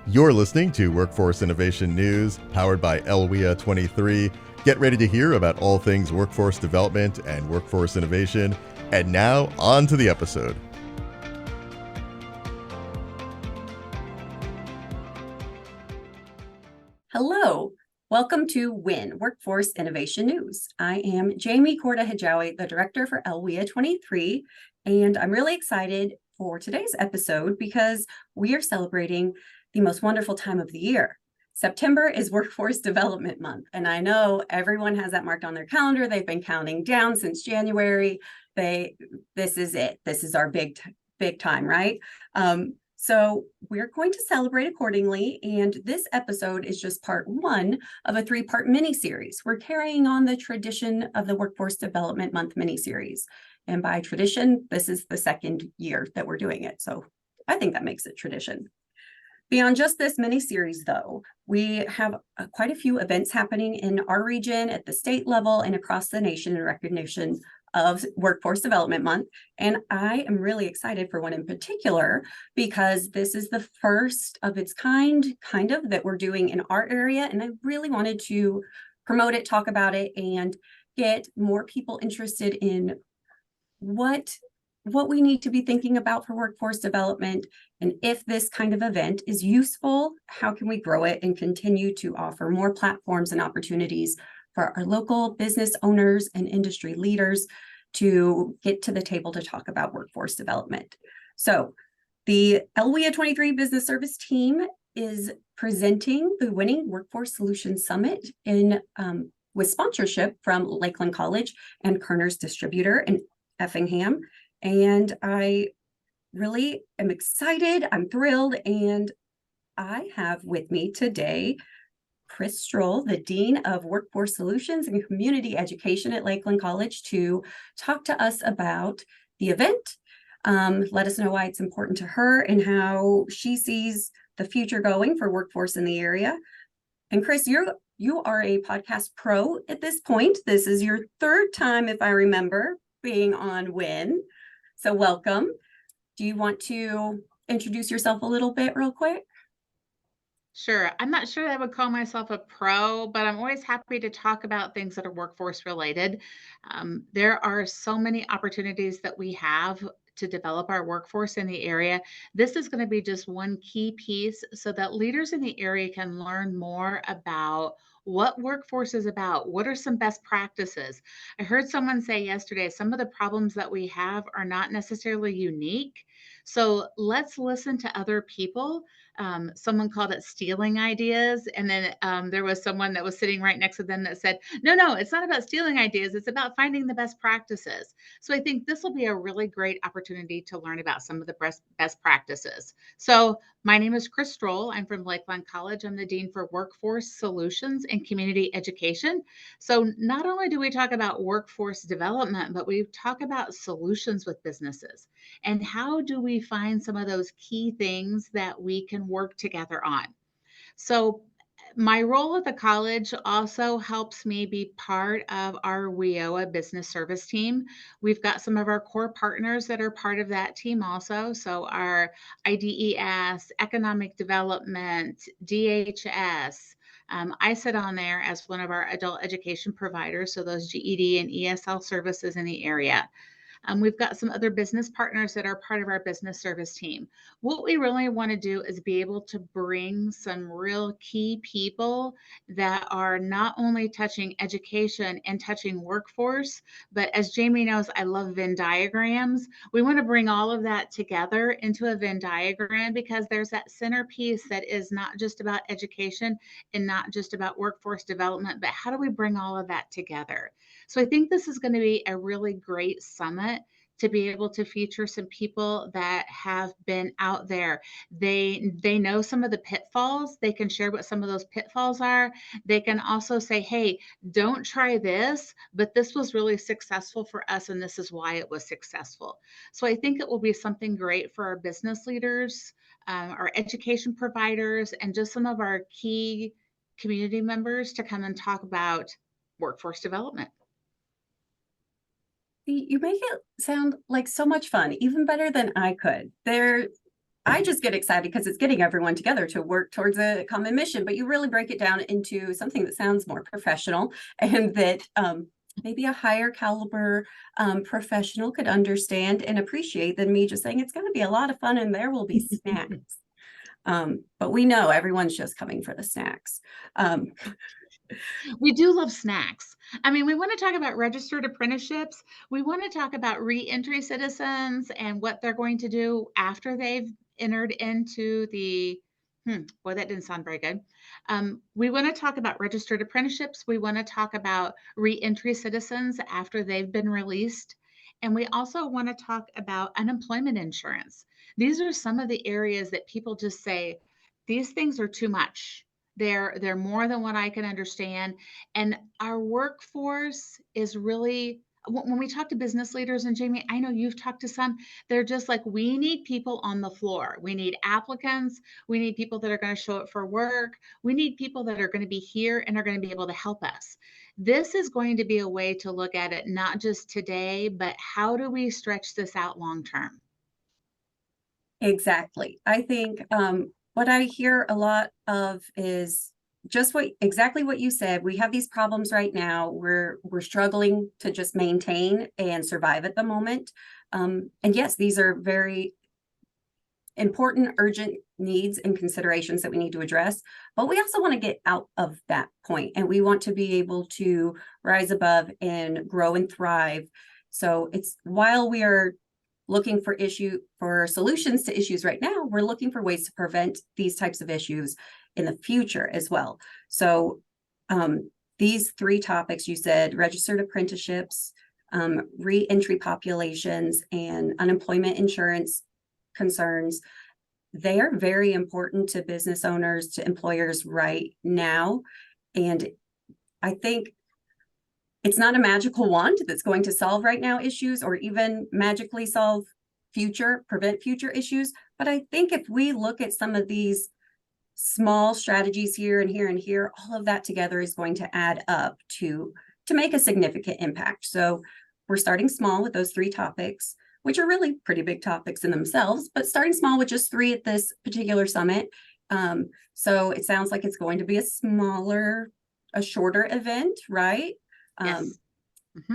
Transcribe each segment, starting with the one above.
You're listening to Workforce Innovation News, powered by E32. Get ready to hear about all things workforce development and workforce innovation. And now, on to the episode. Hello, welcome to WIN, Workforce Innovation News. I am Jamie Korda-Hijawi, the director for E32, and I'm really excited for today's episode because we are celebrating the most wonderful time of the year. September is Workforce Development Month, and I know everyone has that marked on their calendar. They've been counting down since January. This is it. This is our big time, right? So we're going to celebrate accordingly, and this episode is just part one of a three-part mini-series. We're carrying on the tradition of the Workforce Development Month mini-series, and by tradition, this is the second year that we're doing it, so I think that makes it tradition. Beyond just this mini-series, though, we have quite a few events happening in our region at the state level and across the nation in recognition of Workforce Development Month. And I am really excited for one in particular because this is the first of its kind of, that we're doing in our area. And I really wanted to promote it, talk about it, and get more people interested in what we need to be thinking about for workforce development. And if this kind of event is useful, how can we grow it and continue to offer more platforms and opportunities for our local business owners and industry leaders to get to the table to talk about workforce development. So the ELWIA23 Business Service team is presenting the Winning Workforce Solutions Summit with sponsorship from Lakeland College and Kerner's Distributor in Effingham. And I really am excited. I'm thrilled. And I have with me today Chris Stroll, the Dean of Workforce Solutions and Community Education at Lakeland College, to talk to us about the event. Let us know why it's important to her and how she sees the future going for workforce in the area. And Chris, you are a podcast pro at this point. This is your third time, if I remember, being on WIN. So welcome. Do you want to introduce yourself a little bit real quick? Sure. I'm not sure that I would call myself a pro, but I'm always happy to talk about things that are workforce related. There are so many opportunities that we have to develop our workforce in the area. This is going to be just one key piece so that leaders in the area can learn more about what workforce is about. What are some best practices? I heard someone say yesterday, some of the problems that we have are not necessarily unique. So let's listen to other people. Someone called it stealing ideas. And then there was someone that was sitting right next to them that said, no, it's not about stealing ideas. It's about finding the best practices. So I think this will be a really great opportunity to learn about some of the best practices. So my name is Chris Stroll. I'm from Lakeland College. I'm the Dean for Workforce Solutions and Community Education. So not only do we talk about workforce development, but we talk about solutions with businesses. And how do we find some of those key things that we can work together on? So my role at the college also helps me be part of our WIOA business service team. We've got some of our core partners that are part of that team also. So our IDES, Economic Development, DHS. I sit on there as one of our adult education providers, so those GED and ESL services in the area. We've got some other business partners that are part of our business service team. What we really want to do is be able to bring some real key people that are not only touching education and touching workforce, but as Jamie knows, I love Venn diagrams. We want to bring all of that together into a Venn diagram because there's that centerpiece that is not just about education and not just about workforce development, but how do we bring all of that together? So I think this is going to be a really great summit to be able to feature some people that have been out there. They know some of the pitfalls. They can share what some of those pitfalls are. They can also say, hey, don't try this, but this was really successful for us, and this is why it was successful. So I think it will be something great for our business leaders, our education providers, and just some of our key community members to come and talk about workforce development. You make it sound like so much fun, even better than I could. I just get excited because it's getting everyone together to work towards a common mission, but you really break it down into something that sounds more professional and that maybe a higher caliber professional could understand and appreciate than me just saying it's going to be a lot of fun and there will be snacks. But we know everyone's just coming for the snacks. We do love snacks. I mean, we want to talk about registered apprenticeships. We want to talk about reentry citizens and what they're going to do after they've entered into the, boy, that didn't sound very good. We want to talk about registered apprenticeships. We want to talk about reentry citizens after they've been released. And we also want to talk about unemployment insurance. These are some of the areas that people just say, these things are too much. They're more than what I can understand. And our workforce is really, when we talk to business leaders, and Jamie, I know you've talked to some, they're just like, we need people on the floor. We need applicants. We need people that are going to show up for work. We need people that are going to be here and are going to be able to help us. This is going to be a way to look at it, not just today, but how do we stretch this out long term? Exactly. I think what I hear a lot of is just exactly what you said. We have these problems right now. We're struggling to just maintain and survive at the moment. And yes, these are very important, urgent needs and considerations that we need to address. But we also want to get out of that point, and we want to be able to rise above and grow and thrive. So it's while we are looking for solutions to issues right now, we're looking for ways to prevent these types of issues in the future as well. So these three topics you said, registered apprenticeships, re-entry populations, and unemployment insurance concerns, they are very important to business owners, to employers right now. And I think it's not a magical wand that's going to solve right now issues or even magically prevent future issues. But I think if we look at some of these small strategies here and here and here, all of that together is going to add up to make a significant impact. So we're starting small with those three topics, which are really pretty big topics in themselves, but starting small with just three at this particular summit. So it sounds like it's going to be a shorter event, right? Yes.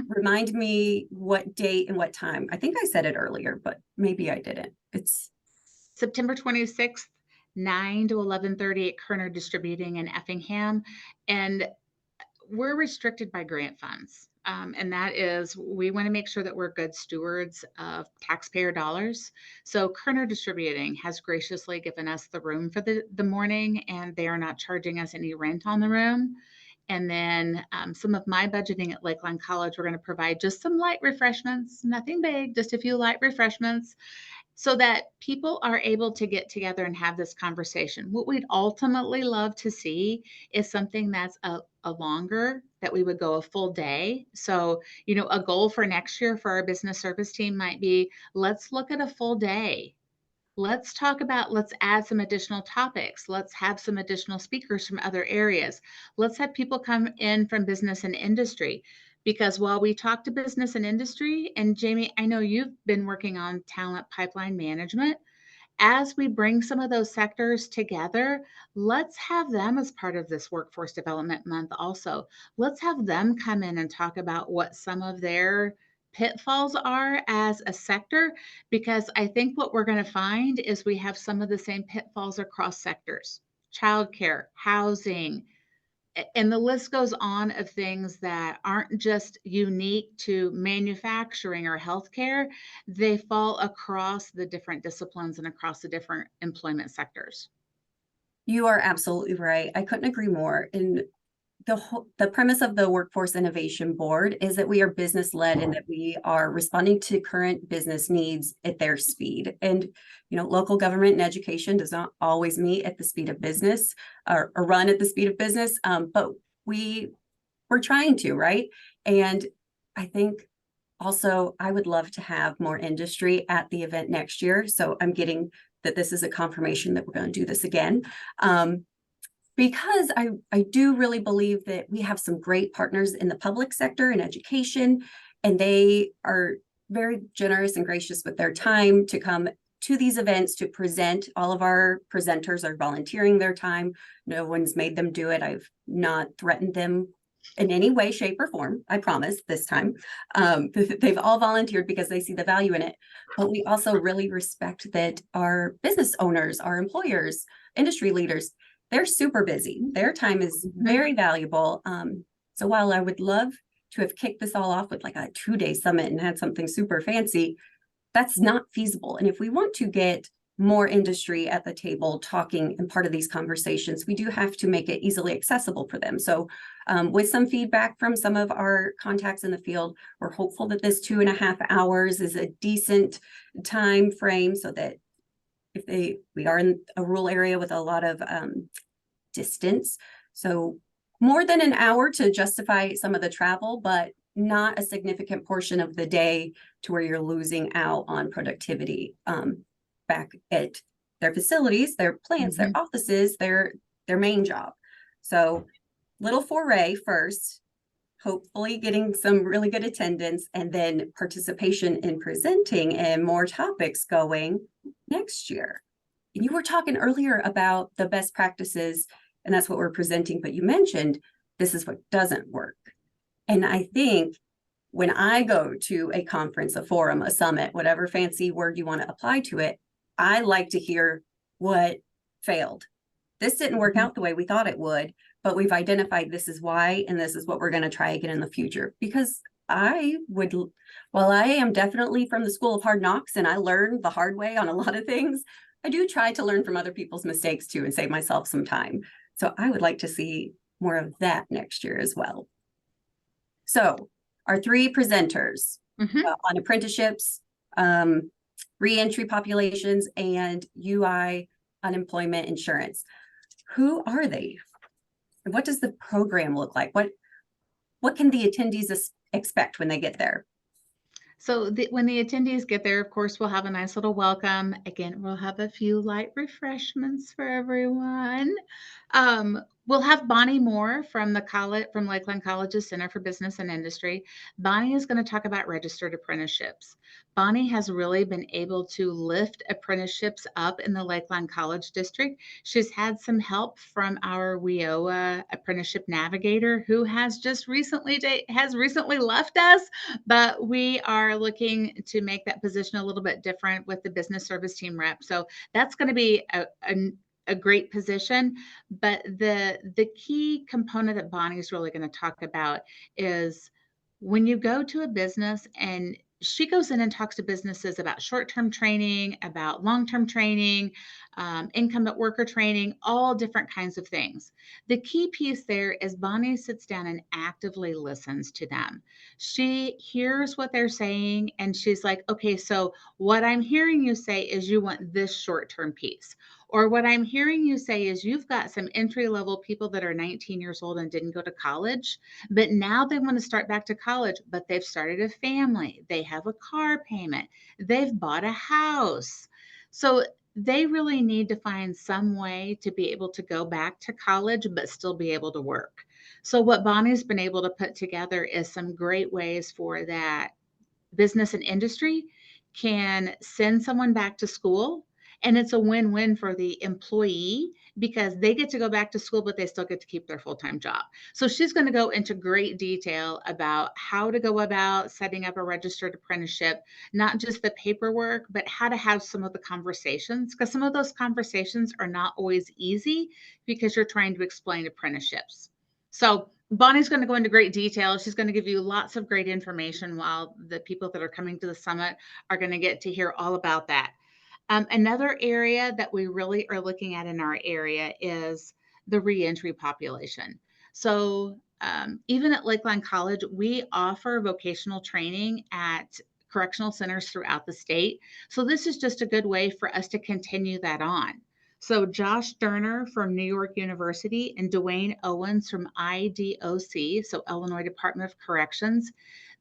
Remind me what date and what time. I think I said it earlier, but maybe I didn't. It's September 26th, 9 to 11:30 at Kerner Distributing in Effingham. And we're restricted by grant funds. And that is, we want to make sure that we're good stewards of taxpayer dollars. So Kerner Distributing has graciously given us the room for the morning, and they are not charging us any rent on the room. And then some of my budgeting at Lakeline College, we're going to provide just some light refreshments, nothing big, just a few light refreshments, so that people are able to get together and have this conversation. What we'd ultimately love to see is something that's a longer, that we would go a full day. So, a goal for next year for our business service team might be, let's look at a full day. Let's add some additional topics. Let's have some additional speakers from other areas. Let's have people come in from business and industry. Because while we talk to business and industry, and Jamie, I know you've been working on talent pipeline management, as we bring some of those sectors together, let's have them as part of this Workforce Development Month also. Let's have them come in and talk about what some of their pitfalls are as a sector, because I think what we're going to find is we have some of the same pitfalls across sectors: childcare, housing, and the list goes on of things that aren't just unique to manufacturing or healthcare. They fall across the different disciplines and across the different employment sectors. You are absolutely right. I couldn't agree more. And the premise of the Workforce Innovation Board is that we are business led and that we are responding to current business needs at their speed. And local government and education does not always meet at the speed of business or run at the speed of business, but we're trying to, right? And I think also I would love to have more industry at the event next year. So I'm getting that this is a confirmation that we're going to do this again. Because I do really believe that we have some great partners in the public sector and education, and they are very generous and gracious with their time to come to these events to present. All of our presenters are volunteering their time. No one's made them do it. I've not threatened them in any way, shape, or form. I promise this time. They've all volunteered because they see the value in it. But we also really respect that our business owners, our employers, industry leaders, they're super busy. Their time is very valuable. So while I would love to have kicked this all off with like a 2-day summit and had something super fancy, that's not feasible. And if we want to get more industry at the table talking and part of these conversations, we do have to make it easily accessible for them. So with some feedback from some of our contacts in the field, we're hopeful that this 2.5 hours is a decent time frame so that we are in a rural area with a lot of distance. So more than an hour to justify some of the travel, but not a significant portion of the day to where you're losing out on productivity back at their facilities, their plants, their offices, their main job. So little foray first, hopefully getting some really good attendance, and then participation in presenting and more topics going next year. And you were talking earlier about the best practices, and that's what we're presenting, but you mentioned this is what doesn't work. And I think when I go to a conference, a forum, a summit, whatever fancy word you want to apply to it, I like to hear what failed. This didn't work out the way we thought it would, but we've identified this is why, and this is what we're going to try again in the future. Because while I am definitely from the school of hard knocks and I learned the hard way on a lot of things, I do try to learn from other people's mistakes too and save myself some time. So I would like to see more of that next year as well. So our 3 presenters on apprenticeships, reentry populations, and UI unemployment insurance. Who are they? What does the program look like? What can the attendees expect when they get there? So when the attendees get there, of course, we'll have a nice little welcome. Again, we'll have a few light refreshments for everyone. We'll have Bonnie Moore from from Lakeland College's Center for Business and Industry. Bonnie is going to talk about registered apprenticeships. Bonnie has really been able to lift apprenticeships up in the Lakeland College District. She's had some help from our WIOA apprenticeship navigator, who has recently left us, but we are looking to make that position a little bit different with the business service team rep. So that's going to be a great position. But the key component that Bonnie is really going to talk about is when you go to a business, and she goes in and talks to businesses about short-term training, about long-term training, incumbent worker training, all different kinds of things. The key piece there is Bonnie sits down and actively listens to them. She hears what they're saying, and she's like, okay, so what I'm hearing you say is you want this short-term piece. Or what I'm hearing you say is you've got some entry-level people that are 19 years old and didn't go to college, but now they want to start back to college, but they've started a family, they have a car payment, they've bought a house. So they really need to find some way to be able to go back to college, but still be able to work. So what Bonnie's been able to put together is some great ways for that business and industry can send someone back to school. And it's a win-win for the employee because they get to go back to school, but they still get to keep their full-time job. So she's going to go into great detail about how to go about setting up a registered apprenticeship, not just the paperwork, but how to have some of the conversations, because some of those conversations are not always easy because you're trying to explain apprenticeships. So Bonnie's going to go into great detail. She's going to give you lots of great information, while the people that are coming to the summit are going to get to hear all about that. Another area that we really are looking at in our area is the reentry population. So even at Lakeland College, we offer vocational training at correctional centers throughout the state. So this is just a good way for us to continue that on. So Josh Sterner from New York University and Dwayne Owens from IDOC, so Illinois Department of Corrections,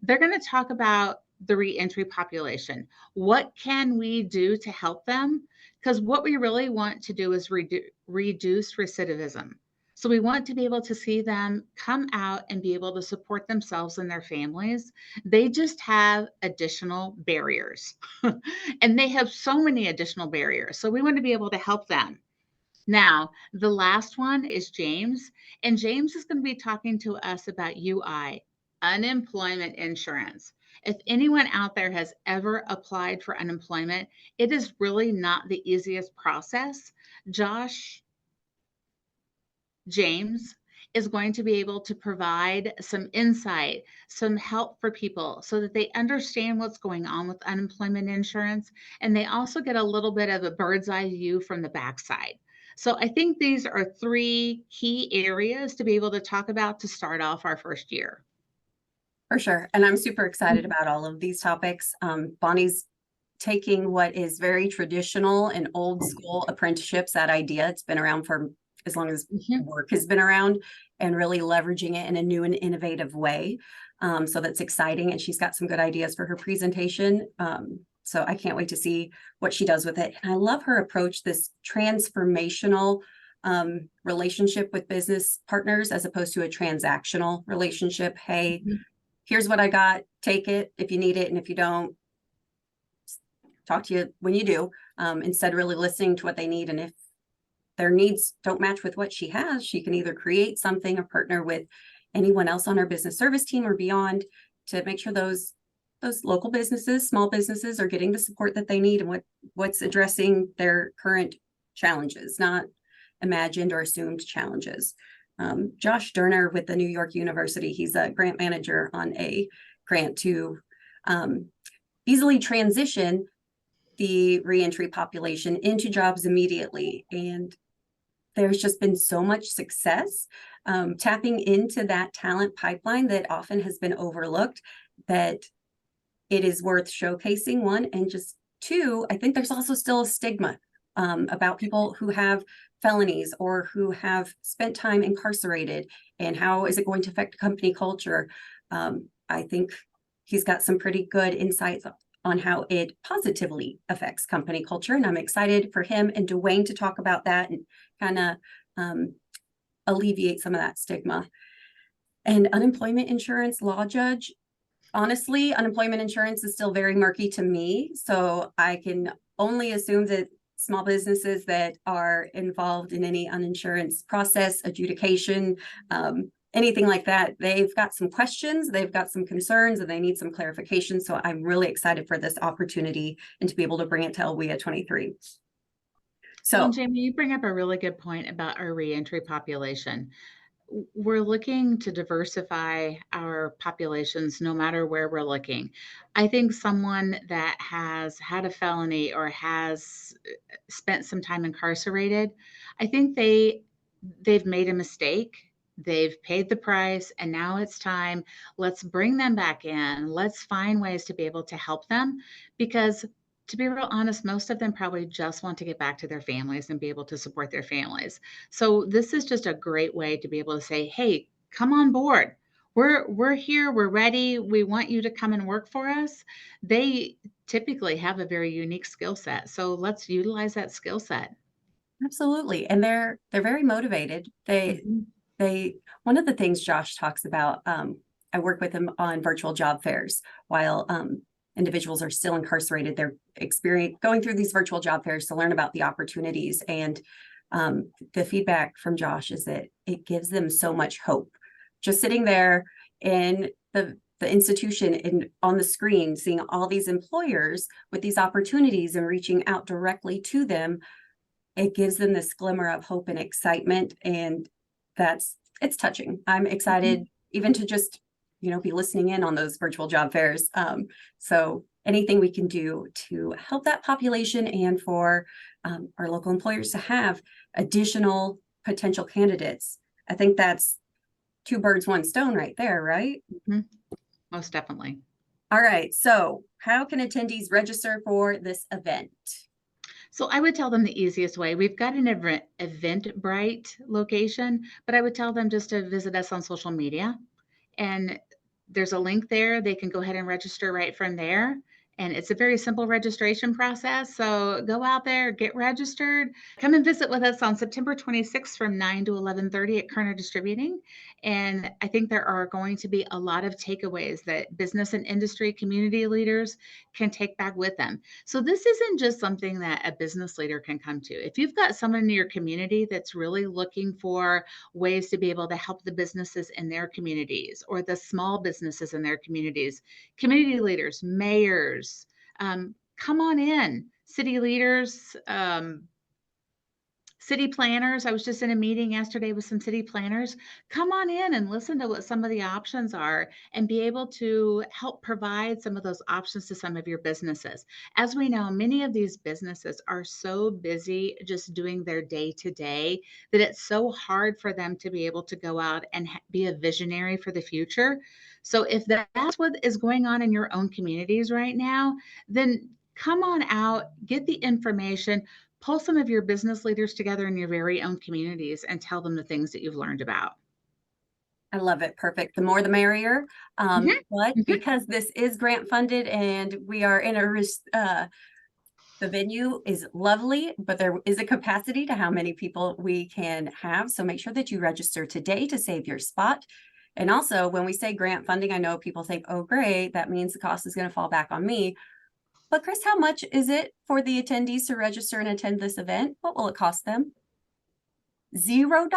they're going to talk about the reentry population. What can we do to help them? Because what we really want to do is reduce recidivism. So we want to be able to see them come out and be able to support themselves and their families. They just have additional barriers, and they have so many additional barriers. So we want to be able to help them. Now, the last one is James, and James is going to be talking to us about UI, unemployment insurance. If anyone out there has ever applied for unemployment, it is really not the easiest process. Josh James is going to be able to provide some insight, some help for people so that they understand what's going on with unemployment insurance. And they also get a little bit of a bird's eye view from the backside. So I think these are three key areas to be able to talk about to start off our first year. For sure. And I'm super excited about all of these topics. Bonnie's taking what is very traditional and old school apprenticeships, that idea, it's been around for as long as work has been around, and really leveraging it in a new and innovative way. So that's exciting. And she's got some good ideas for her presentation. So I can't wait to see what she does with it. And I love her approach, this transformational relationship with business partners as opposed to a transactional relationship. Hey, here's what I got, take it if you need it. And if you don't, talk to you when you do, instead really listening to what they need. And if their needs don't match with what she has, she can either create something or partner with anyone else on our business service team or beyond to make sure those local businesses, small businesses are getting the support that they need and what's addressing their current challenges, not imagined or assumed challenges. Josh Durner with the New York University, he's a grant manager on a grant to easily transition the reentry population into jobs immediately. And there's just been so much success tapping into that talent pipeline that often has been overlooked, that it is worth showcasing, one. And just two, I think there's also still a stigma about people who have felonies or who have spent time incarcerated, and how is it going to affect company culture. I think he's got some pretty good insights on how it positively affects company culture. And I'm excited for him and Dwayne to talk about that and kind of alleviate some of that stigma. And unemployment insurance law judge, honestly, unemployment insurance is still very murky to me. So I can only assume that small businesses that are involved in any uninsurance process, adjudication, anything like that, they've got some questions, they've got some concerns, and they need some clarification. So I'm really excited for this opportunity and to be able to bring it to LWIA 23. So, Jamie, you bring up a really good point about our reentry population. We're looking to diversify our populations no matter where we're looking. I think someone that has had a felony or has spent some time incarcerated, I think they've made a mistake. They've paid the price, and now it's time. Let's bring them back in. Let's find ways to be able to help them, because to be real honest, most of them probably just want to get back to their families and be able to support their families. So this is just a great way to be able to say, hey, come on board. We're here, we're ready. We want you to come and work for us. They typically have a very unique skill set. So let's utilize that skill set. absolutely. And they're very motivated. One of the things Josh talks about, I work with him on virtual job fairs while individuals are still incarcerated. They're going through these virtual job fairs to learn about the opportunities. And the feedback from Josh is that it gives them so much hope. Just sitting there in the institution and on the screen, seeing all these employers with these opportunities and reaching out directly to them, it gives them this glimmer of hope and excitement. And it's touching. I'm excited even to just be listening in on those virtual job fairs. So anything we can do to help that population and for our local employers to have additional potential candidates, I think that's two birds, one stone right there, right? Most definitely. All right. So how can attendees register for this event? So I would tell them the easiest way. We've got an Eventbrite location, but I would tell them just to visit us on social media. And there's a link there. They can go ahead and register right from there. And it's a very simple registration process. So go out there, get registered, come and visit with us on September 26th from 9 to 11:30 at Kerner Distributing. And I think there are going to be a lot of takeaways that business and industry community leaders can take back with them. So this isn't just something that a business leader can come to. If you've got someone in your community that's really looking for ways to be able to help the businesses in their communities or the small businesses in their communities, community leaders, mayors, come on in, city leaders, city planners. I was just in a meeting yesterday with some city planners. Come on in and listen to what some of the options are and be able to help provide some of those options to some of your businesses. As we know, many of these businesses are so busy just doing their day to day that it's so hard for them to be able to go out and be a visionary for the future. So if that's what is going on in your own communities right now, then come on out, get the information, pull some of your business leaders together in your very own communities and tell them the things that you've learned about. I love it. Perfect. The more the merrier. Mhm, But mhm. because this is grant funded and we are in the venue is lovely, but there is a capacity to how many people we can have. So make sure that you register today to save your spot. And also, when we say grant funding, I know people think, oh, great, that means the cost is going to fall back on me. But Chris, how much is it for the attendees to register and attend this event? What will it cost them? $0? 0.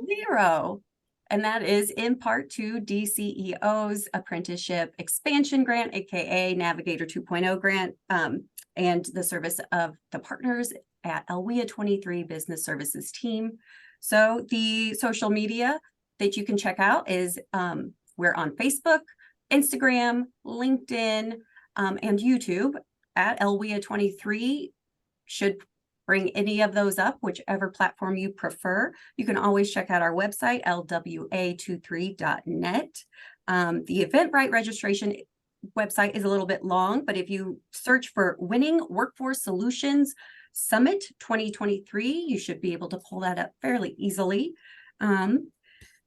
Zero. And that is in part to DCEO's Apprenticeship Expansion Grant, aka Navigator 2.0 grant, and the service of the partners at LWIA 23 Business Services team. So the social media that you can check out is we're on Facebook, Instagram, LinkedIn, and YouTube at LWIA 23. Should bring any of those up, whichever platform you prefer. You can always check out our website, lwa23.net. The Eventbrite registration website is a little bit long, but if you search for Winning Workforce Solutions Summit 2023, you should be able to pull that up fairly easily. And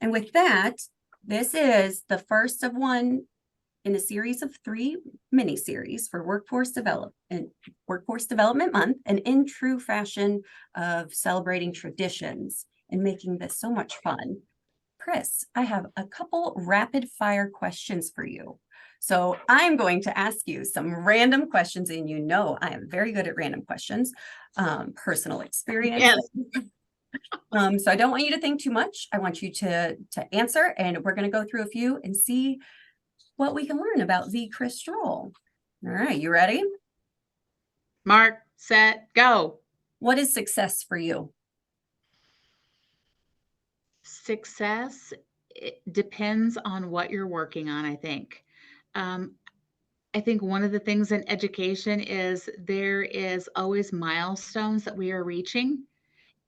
with that, this is the first of one in a series of 3 mini series for Workforce Development Month, and in true fashion of celebrating traditions and making this so much fun. Chris, I have a couple rapid fire questions for you. So I'm going to ask you some random questions, and you know I am very good at random questions, personal experience. Yes. So I don't want you to think too much. I want you to answer, and we're going to go through a few and see what we can learn about the Chris Stroll. All right, you ready? Mark, set, go. What is success for you? Success, it depends on what you're working on, I think. Um, I think one of the things in education is there is always milestones that we are reaching.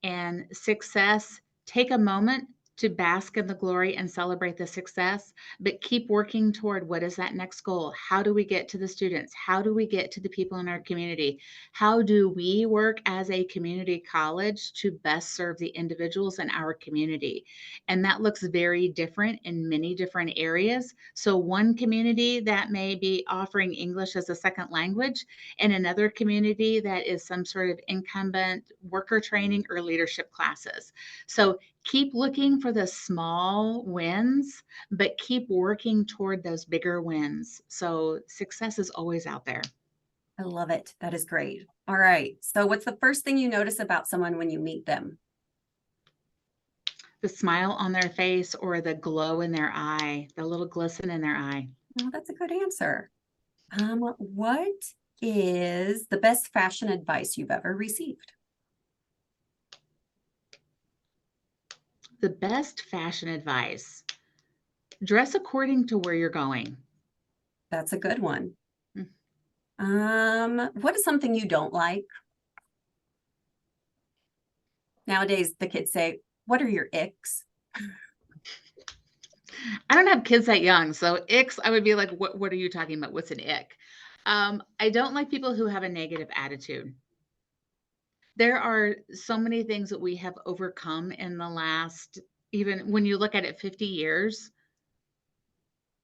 And success, take a moment to bask in the glory and celebrate the success, but keep working toward what is that next goal? How do we get to the students? How do we get to the people in our community? How do we work as a community college to best serve the individuals in our community? And that looks very different in many different areas. So one community that may be offering English as a second language, and another community that is some sort of incumbent worker training or leadership classes. So keep looking for the small wins, but keep working toward those bigger wins. So success is always out there. I love it. That is great. All right. So what's the first thing you notice about someone when you meet them? The smile on their face or the glow in their eye, the little glisten in their eye. Oh, that's a good answer. What is the best fashion advice you've ever received? The best fashion advice: dress according to where you're going. That's a good one. Mm. What is something you don't like? Nowadays, the kids say, what are your icks? I don't have kids that young, so icks, I would be like, what are you talking about? What's an ick? I don't like people who have a negative attitude. There are so many things that we have overcome in the last, even when you look at it, 50 years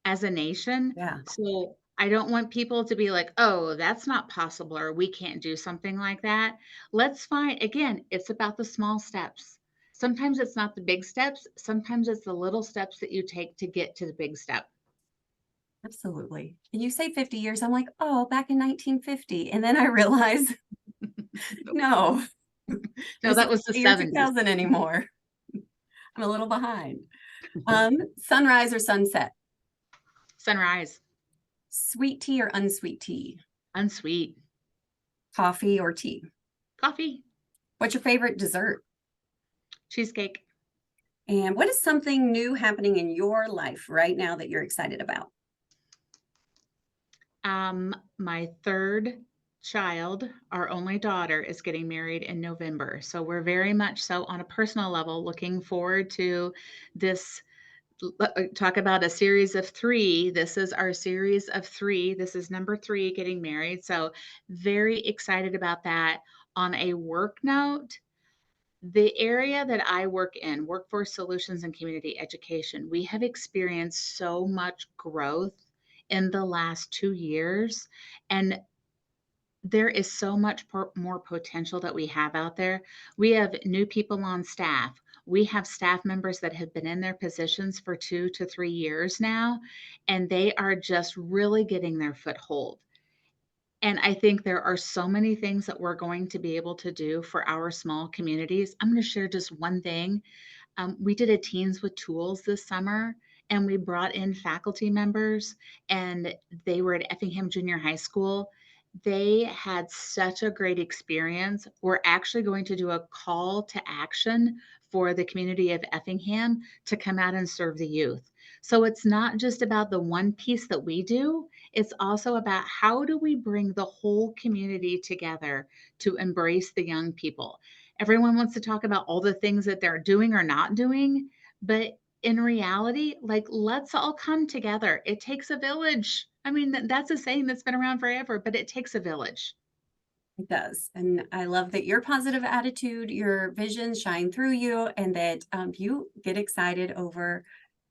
as a nation. Yeah. So I don't want people to be like, oh, that's not possible, or we can't do something like that. Let's find, again, it's about the small steps. Sometimes it's not the big steps. Sometimes it's the little steps that you take to get to the big step. Absolutely. And you say 50 years, I'm like, oh, back in 1950. And then I realize, no, No, this that is was the the year 70s. 2000 anymore. I'm a little behind. Sunrise or sunset? Sunrise. Sweet tea or unsweet tea? Unsweet. Coffee or tea? Coffee. What's your favorite dessert? Cheesecake. And what is something new happening in your life right now that you're excited about? My third child, our only daughter, is getting married in November. So we're very much so on a personal level looking forward to this. Talk about a series of 3. This is our series of 3. This is number 3, getting married. So very excited about that. On a work note, the area that I work in, workforce solutions and community education, we have experienced so much growth in the last 2 years. And there is so much more potential that we have out there. We have new people on staff. We have staff members that have been in their positions for 2 to 3 years now, and they are just really getting their foothold. And I think there are so many things that we're going to be able to do for our small communities. I'm going to share just one thing. We did a Teens with Tools this summer, and we brought in faculty members, and they were at Effingham Junior High School. They had such a great experience. We're actually going to do a call to action for the community of Effingham to come out and serve the youth. So it's not just about the one piece that we do, it's also about how do we bring the whole community together to embrace the young people. Everyone wants to talk about all the things that they're doing or not doing, but in reality, like, let's all come together. It takes a village. I mean, that's a saying that's been around forever, but it takes a village. It does. And I love that your positive attitude, your visions shine through you, and that you get excited over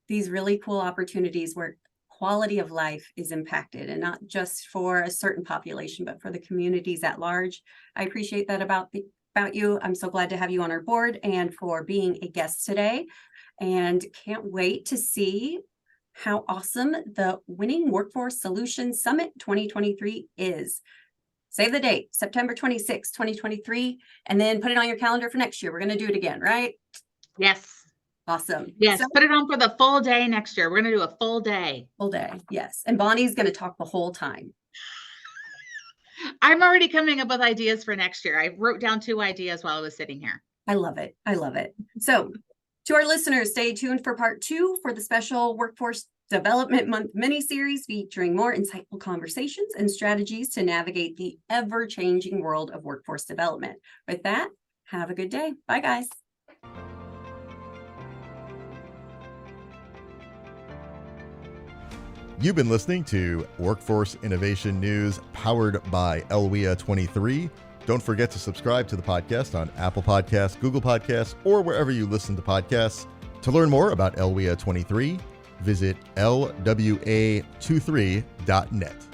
these really cool opportunities where quality of life is impacted, and not just for a certain population, but for the communities at large. I appreciate that about you. I'm so glad to have you on our board and for being a guest today, and can't wait to see how awesome the Winning Workforce Solutions Summit 2023 is. Save the date, September 26, 2023, and then put it on your calendar for next year. We're going to do it again, right? Yes. Awesome. Yes. So, Put it on for the full day next year. We're going to do a full day. full day. Yes. And Bonnie's going to talk the whole time. I'm already coming up with ideas for next year. I wrote down 2 ideas while I was sitting here. I love it. I love it. So, to our listeners, stay tuned for part 2 for the special Workforce Development Month mini-series featuring more insightful conversations and strategies to navigate the ever-changing world of workforce development. With that, have a good day. Bye, guys. You've been listening to Workforce Innovation News powered by E32. Don't forget to subscribe to the podcast on Apple Podcasts, Google Podcasts, or wherever you listen to podcasts. To learn more about E32, visit lwa23.net.